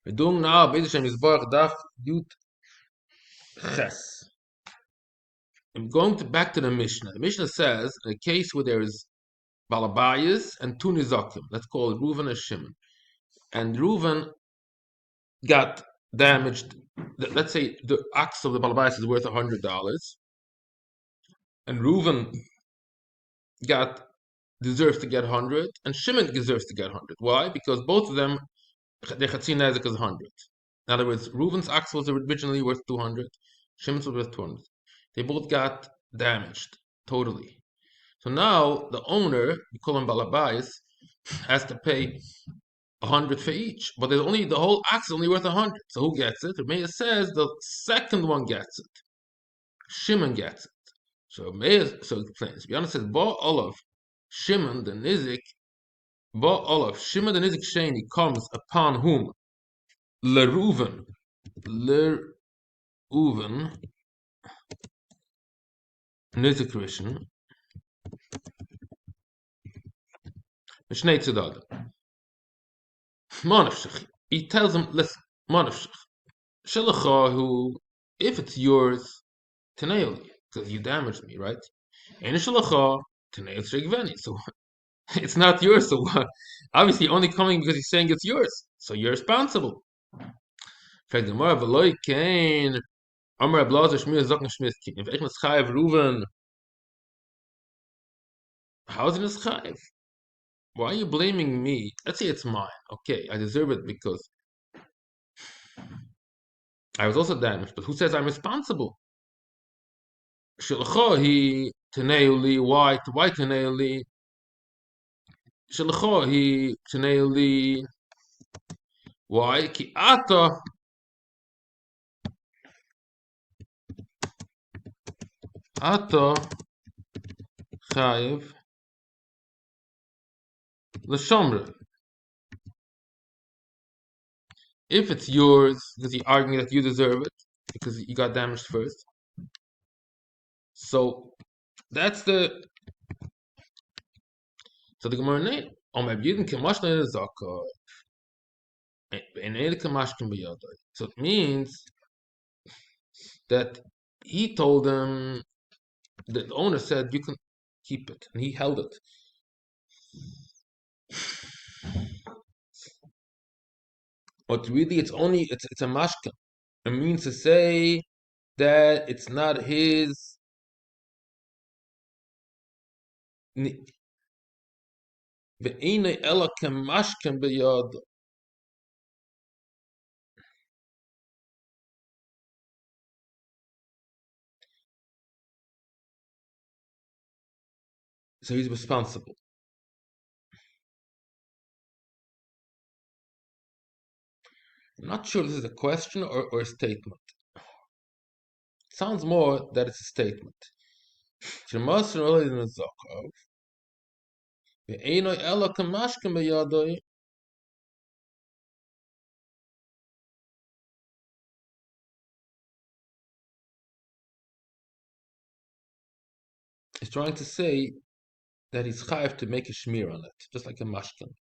We're doing now B'ez Hashem Yisborach Daf Yud Ches. I'm going back to the Mishnah. The Mishnah says in a case where there is Balabayas and two Nizakim, let's call it Reuven and Shimon, and Reuven got damaged. Let's say the ox of the Balabayas is worth $100, and Reuven deserves to get 100, and Shimon deserves to get 100. Why? Because both of them, their Chatzin Nezek is 100. In other words, Reuven's ox was originally worth 200, Shimon's was worth 200. They both got damaged totally. So now the owner, we call him Balabais, has to pay 100 for each. But there's only the whole ox is only worth 100. So who gets it? Meir says the second one gets it. Shimon gets it. So Meir explains. Biana says Ba Olav, Shimon the Nizik, Ba Olav, Shimon the Nizik Sheni comes upon whom? Lereuven. Lereuven Nizik Rishon. Mishnei Tzedad. Manavshach. He tells him, listen, Manavshach. Shalachahu, if it's yours, Taneoli, because you damaged me, right? And Shalacha, Taneol Shregveni. So it's not yours, so obviously only coming because he's saying it's yours. So you're responsible. Frag the Mara, Veloy Kain, Amar Ablazer Shmir Zokna Shmithkin. If Echmas Chayev Reuven, how's it Chayev? Why are you blaming me? Let's say it's mine. Okay, I deserve it because I was also damaged, but who says I'm responsible? Shalacha Taneoli, why Taneoli? Shalacha Taneoli, why? Ki Ata Chayev L'Shomra. If it's yours, because you're arguing that you deserve it, because you got damaged first. So that's the Gemara name. So it means that he told them that the owner said you can keep it, and he held it. But really, it's a mashka. It means to say that it's not his. So he's responsible. I'm not sure if this is a question or a statement. It sounds more that it's a statement. He's trying to say that he's chayav to make a shmir on it, just like a mashkin.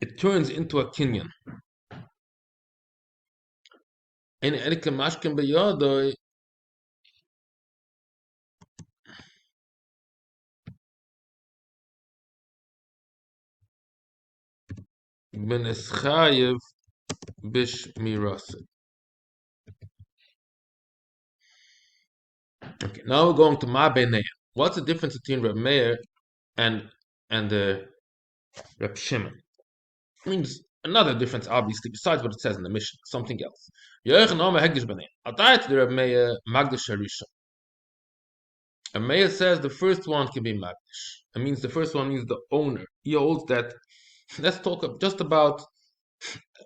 It turns into a kinyan. And erika mashkin b'yadoi, ben es chayav b'shmirase. Okay, now we're going to Ma Beinei. What's the difference between Reb Meir and the Reb Shimon? It means another difference, obviously, besides what it says in the Mishnah, something else. The Reb Meir Magdish Harisha. Reb Meir says the first one can be Magdish. It means the first one means the owner. He holds that. Let's talk just about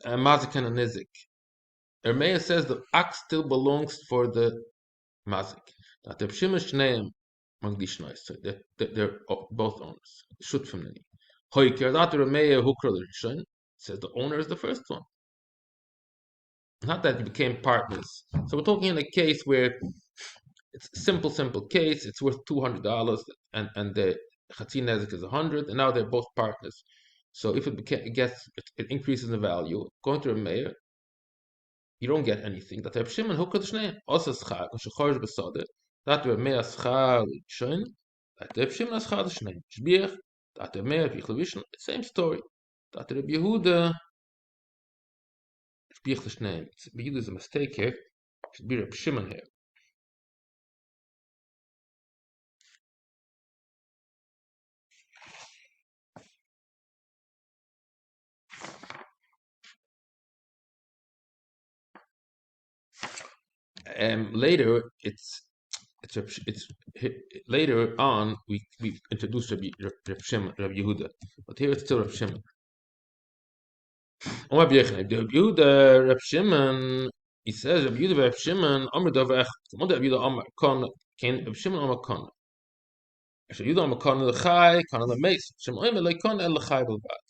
Mazik and Nizik. Reb Meir says the ox still belongs for the Mazik. That the Shimon Shneim Magdish Nois. So they're both owners. Shoot from the knee. Hoiker that Reb Meir Hukra Rishon says the owner is the first one. Not that they became partners. So we're talking in a case where it's a simple case. It's worth $200, and the Chatzin Nezik is 100, and now they're both partners. So if it increases in value, going to a mayor, you don't get anything. That Reb Shimon who could name also schar and shchorish besode. That Reb Meir schar shon. That Reb Shimon schar the name. Shbiach. That Reb Meir Bichlevishon. Same story. That Reb Yehuda Shbiach the name. Yehuda is a mistake here. It should be Reb Shimon here. Later it's later on we introduced Reb Shimon, Reb Yehuda, but here it's still Reb Shimon. Reb Yehuda, Reb Shimon, he says Reb Yehuda, Reb Shimon, Amr Davar Echad. Reb Yehuda Amr Kon, Reb Shimon Amr Kon. Reb Yehuda Amr Kon Lechai, Kon Lemeis. Shimon Amr Lekon El Lechai Belbad.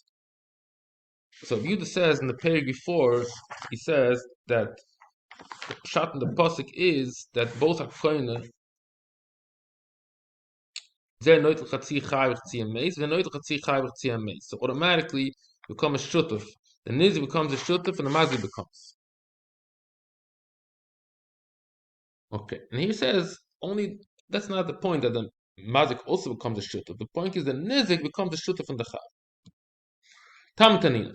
So Reb Yehuda says in the page before, he says that the shot in the pasuk is that both are koine. They're not chatzi chai v'chatzi ameis. They're not chatzi chai v'chatzi ameis. So automatically become a shutuf. The nizi becomes a shutuf, and the mazi becomes. Okay, and he says only that's not the point that the mazik also becomes a shutuf. The point is the nizik becomes a shutuf in the chai. Tam tanina.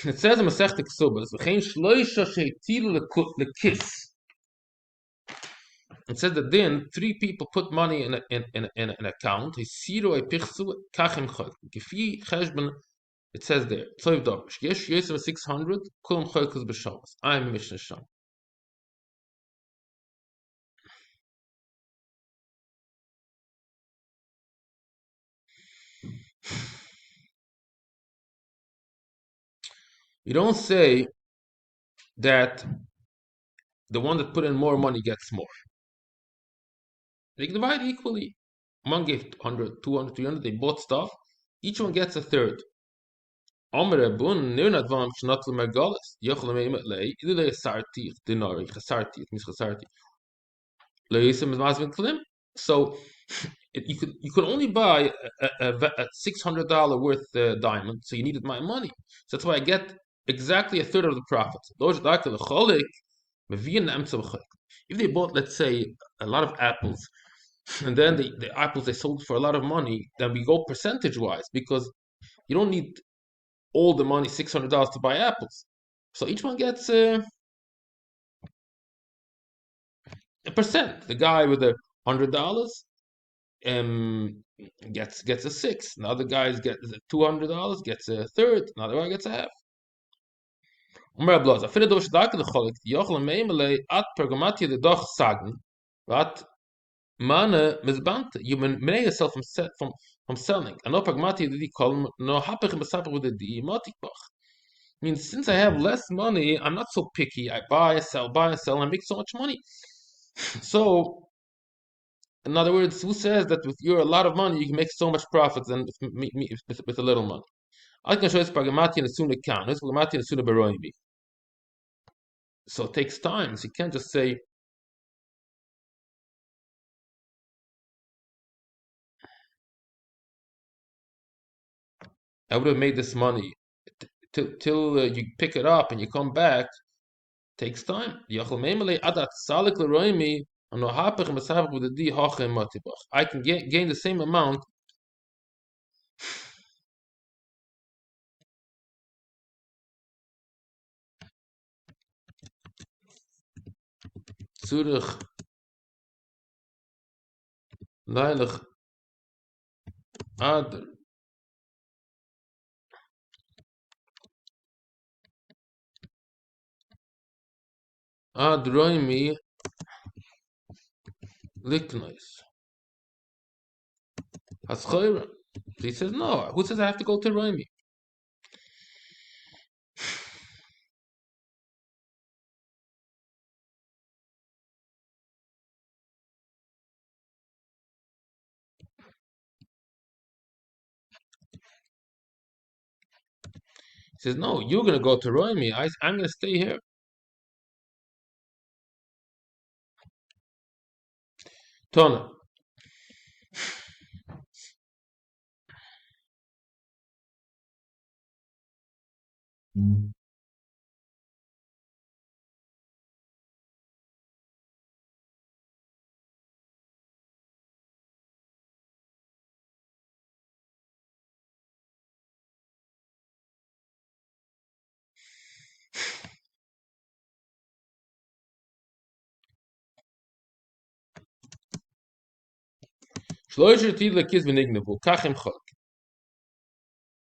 It says in Masechta Kesubos, v'chein shloisha sheitilu lekis. It says that then 3 people put money in an account. Hisiru epichsu kachem chol. Gefi cheshbon. It says there. Tzoiv davish. Yesh yosem 600. Kulam cholkus b'shavos. I'm Mishnah Sham. You don't say that the one that put in more money gets more. They divide equally. One gave 100, 200, 300. They bought stuff. Each one gets a third. Omer Abun nirnadvam shnatl mergalis. Yochel meimet lei. Idule sarti dinari. Chasarti. It means chasarti. Leisem is mazvin klim. So you could only buy a $600 worth diamond. So you needed my money. So that's why I get exactly a third of the profits. If they bought, let's say, a lot of apples, and then the apples they sold for a lot of money, then we go percentage wise because you don't need all the money, $600 to buy apples. So each one gets a percent. The guy with the $100 gets a 6. The other guy gets $200, gets a third. Another guy gets a half. Umar Blaz, I finde durch Dake the Cholik, Yochel Meimele at Pergamati the Doch Sagen, but Mane misbante. You may yourself from selling. And no Pergamati the column, no Hapich Besapach with the Motikbach. Means since I have less money, I'm not so picky. I buy and sell, and I make so much money. So, in other words, who says that with your a lot of money you can make so much profits than with a little money? I can show you Pergamati and soon account. It's Pergamati and soon Beroimi. So it takes time. So you can't just say, I would have made this money till you pick it up and you come back. Takes time. I can gain the same amount. Zurich, Leilich, Adr. Adroimi Liknois. Haschora. He says, no. Who says I have to go to Roimi? He says, no, you're going to go to Roimi. I'm going to stay here. Tona. Shloisher tilu kiz benignevu kachim chok.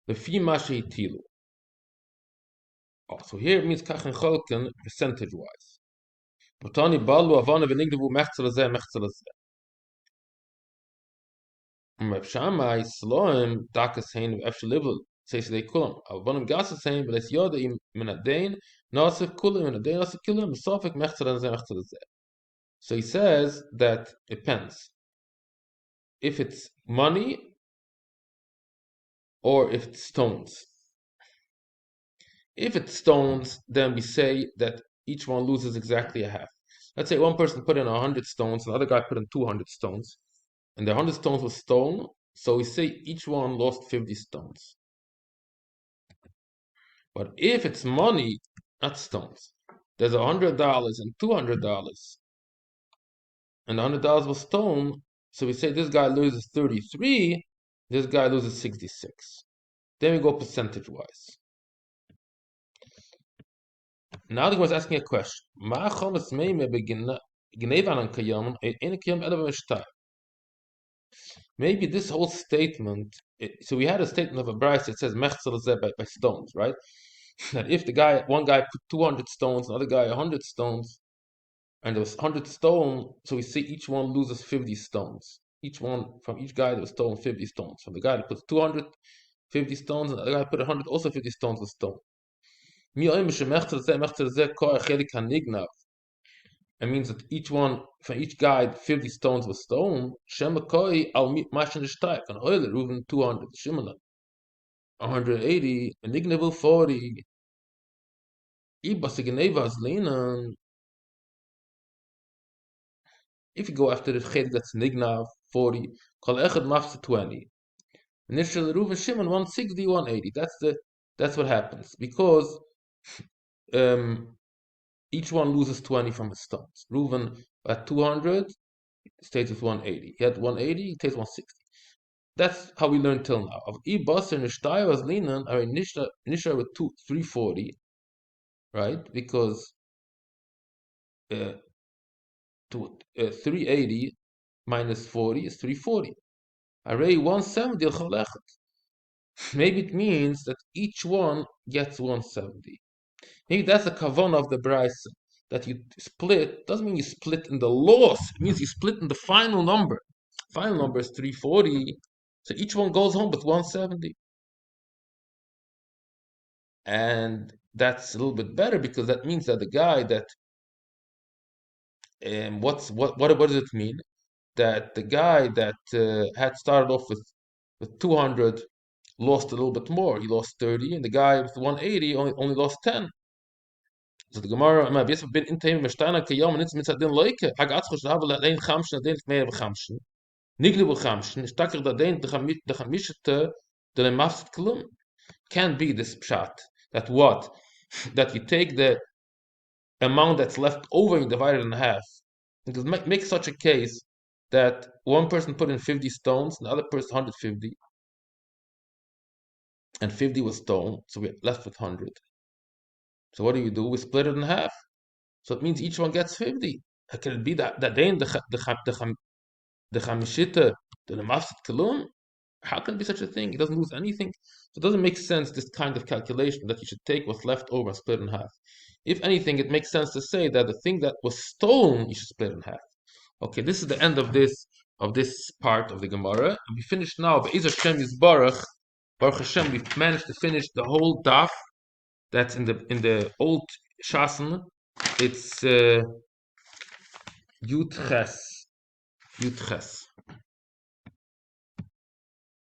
The fee mashi tilu. Oh, so here it means kachim cholken percentage wise. Botani balu avana benignevu mechzel zeh mechzel zeh. Reb Shammai Sloim dakas hein efshel level says they kulam. Avanim gasas hein but it's yoda im minadain nasif kulam minadain nasif kulam sofik mechzel zeh mechzel zeh. So he says that it depends. If it's money or if it's stones. If it's stones, then we say that each one loses exactly a half. Let's say one person put in 100 stones, the other guy put in 200 stones, and the 100 stones was stone, so we say each one lost 50 stones. But if it's money, not stones, there's $100 and $200, and the $100 was stone, so we say this guy loses 33, this guy loses 66. Then we go percentage-wise. Now the Gemara is asking a question. Maybe this whole statement, so we had a statement of a Bryce that says mechzel zeh by stones, right? That if one guy put 200 stones, another guy 100 stones, and there was 100 stone, so we see each one loses 50 stones. Each one from each guy that was stolen 50 stones. From the guy that puts 250 stones, and the other guy put 100, also 50 stones was stolen. It means that each one, from each guy, 50 stones was stolen. Shemakoi al mashin the an oil, Reuven 200, Shimon 180, and Ignevu 40. If you go after the chet that's Nignav 40, Kol Echad Mafsa 20. Initially Reuven Shimon 160, 180. That's what happens. Because each one loses 20 from his stones. Reuven at 200 stays with 180. He had 180, he takes 160. That's how we learned till now. Of Ibasser Nishtaya was Linan, I mean Nisha with 340, right? Because 380 minus 40 is 340. Array 170 Maybe it means that each one gets 170. Maybe that's the kavanah of the brisa, that you split. Doesn't mean you split in the loss. It means you split in the final number. Final number is 340. So each one goes home with 170. And that's a little bit better because that means that the guy that what does it mean? That the guy that had started off with 200 lost a little bit more. He lost 30, and the guy with 180 only lost 10. So the Gemara, ma bis bin in Themen Mestana kayom nitz mit den Leuke. Hag atzchosh habe la den khamshn den mehr khamshn. Nigle bu khamshn, staker da den de khamishte de mafst klum. Can be this pshat that what that you take the amount that's left over and divide it in half. Because make such a case that one person put in 50 stones, and the other person 150, and 50 was stone, so we're left with 100. So what do? We split it in half. So it means each one gets 50. How can it be that then the chamishita the mafsed kalum? How can it be such a thing? It doesn't lose anything. So it doesn't make sense this kind of calculation that you should take what's left over and split in half. If anything, it makes sense to say that the thing that was stolen you should split in half. Okay, this is the end of this part of the Gemara. And we finished now. Be'ez Hashem Yisbarach. Baruch Hashem, we've managed to finish the whole daf that's in the old Shasen. It's Yud Ches.